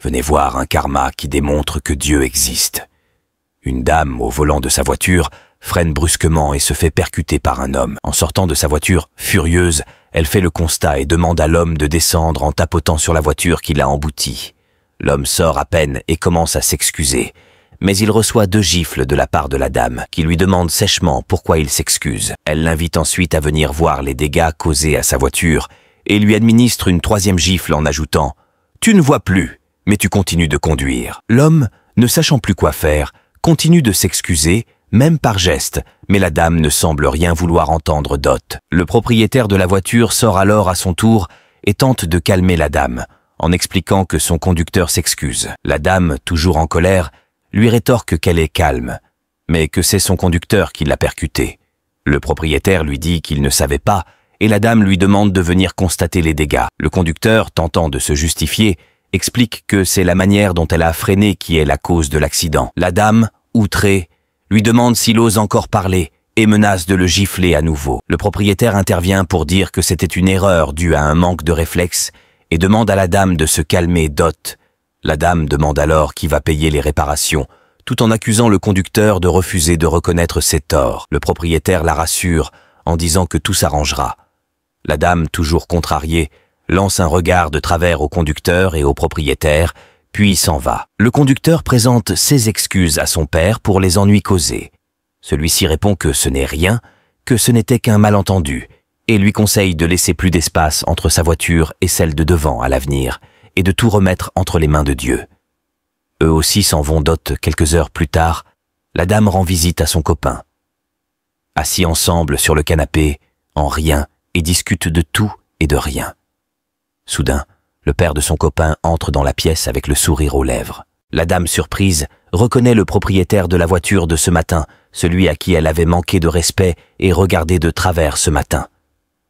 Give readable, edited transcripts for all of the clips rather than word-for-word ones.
Venez voir un karma qui démontre que Dieu existe. Une dame, au volant de sa voiture, freine brusquement et se fait percuter par un homme. En sortant de sa voiture, furieuse, elle fait le constat et demande à l'homme de descendre en tapotant sur la voiture qui l'a embouti. L'homme sort à peine et commence à s'excuser. Mais il reçoit 2 gifles de la part de la dame, qui lui demande sèchement pourquoi il s'excuse. Elle l'invite ensuite à venir voir les dégâts causés à sa voiture et lui administre une 3e gifle en ajoutant « Tu ne vois plus, mais tu continues de conduire ». L'homme, ne sachant plus quoi faire, continue de s'excuser, même par geste, mais la dame ne semble rien vouloir entendre d'autre. Le propriétaire de la voiture sort alors à son tour et tente de calmer la dame, en expliquant que son conducteur s'excuse. La dame, toujours en colère, lui rétorque qu'elle est calme, mais que c'est son conducteur qui l'a percutée. Le propriétaire lui dit qu'il ne savait pas, et la dame lui demande de venir constater les dégâts. Le conducteur, tentant de se justifier, explique que c'est la manière dont elle a freiné qui est la cause de l'accident. La dame, outrée, lui demande s'il ose encore parler et menace de le gifler à nouveau. Le propriétaire intervient pour dire que c'était une erreur due à un manque de réflexe et demande à la dame de se calmer d'hôte. La dame demande alors qui va payer les réparations, tout en accusant le conducteur de refuser de reconnaître ses torts. Le propriétaire la rassure en disant que tout s'arrangera. La dame, toujours contrariée, lance un regard de travers au conducteur et au propriétaire, puis s'en va. Le conducteur présente ses excuses à son père pour les ennuis causés. Celui-ci répond que ce n'est rien, que ce n'était qu'un malentendu, et lui conseille de laisser plus d'espace entre sa voiture et celle de devant à l'avenir, et de tout remettre entre les mains de Dieu. Eux aussi s'en vont d'hôte quelques heures plus tard, la dame rend visite à son copain. Assis ensemble sur le canapé, en rien, et discutent de tout et de rien. Soudain, le père de son copain entre dans la pièce avec le sourire aux lèvres. La dame, surprise, reconnaît le propriétaire de la voiture de ce matin, celui à qui elle avait manqué de respect et regardé de travers ce matin.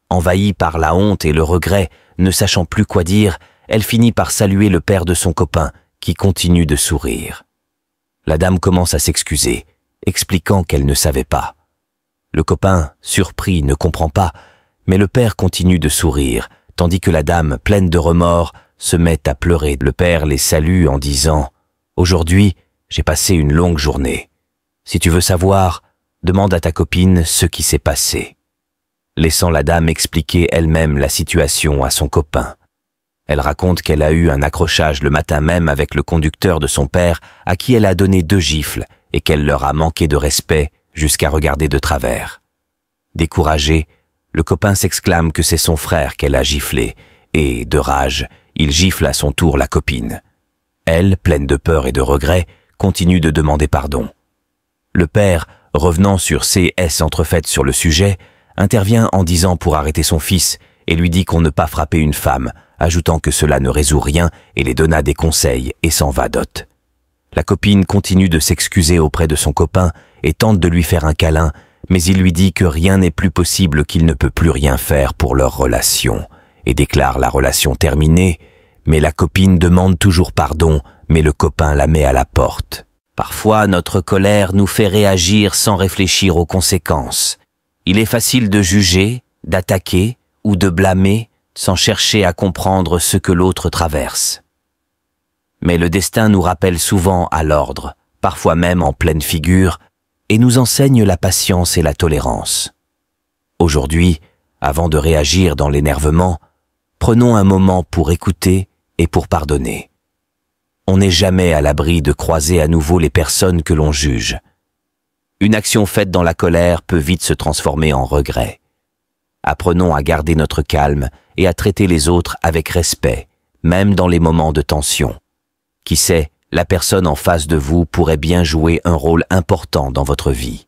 Envahie par la honte et le regret, ne sachant plus quoi dire, elle finit par saluer le père de son copain, qui continue de sourire. La dame commence à s'excuser, expliquant qu'elle ne savait pas. Le copain, surpris, ne comprend pas, mais le père continue de sourire, tandis que la dame, pleine de remords, se met à pleurer. Le père les salue en disant « Aujourd'hui, j'ai passé une longue journée. Si tu veux savoir, demande à ta copine ce qui s'est passé. » Laissant la dame expliquer elle-même la situation à son copain. Elle raconte qu'elle a eu un accrochage le matin même avec le conducteur de son père à qui elle a donné 2 gifles et qu'elle leur a manqué de respect jusqu'à regarder de travers. Découragé, le copain s'exclame que c'est son frère qu'elle a giflé et, de rage, il gifle à son tour la copine. Elle, pleine de peur et de regret, continue de demander pardon. Le père, revenant sur ses entrefaites sur le sujet, intervient en disant pour arrêter son fils et lui dit qu'on ne pas frapper une femme, ajoutant que cela ne résout rien et les donna des conseils et s'en va d'hôte. La copine continue de s'excuser auprès de son copain et tente de lui faire un câlin, mais il lui dit que rien n'est plus possible, qu'il ne peut plus rien faire pour leur relation, et déclare la relation terminée, mais la copine demande toujours pardon, mais le copain la met à la porte. Parfois, notre colère nous fait réagir sans réfléchir aux conséquences. Il est facile de juger, d'attaquer ou de blâmer sans chercher à comprendre ce que l'autre traverse. Mais le destin nous rappelle souvent à l'ordre, parfois même en pleine figure, et nous enseigne la patience et la tolérance. Aujourd'hui, avant de réagir dans l'énervement, prenons un moment pour écouter et pour pardonner. On n'est jamais à l'abri de croiser à nouveau les personnes que l'on juge. Une action faite dans la colère peut vite se transformer en regret. Apprenons à garder notre calme et à traiter les autres avec respect, même dans les moments de tension. Qui sait, la personne en face de vous pourrait bien jouer un rôle important dans votre vie.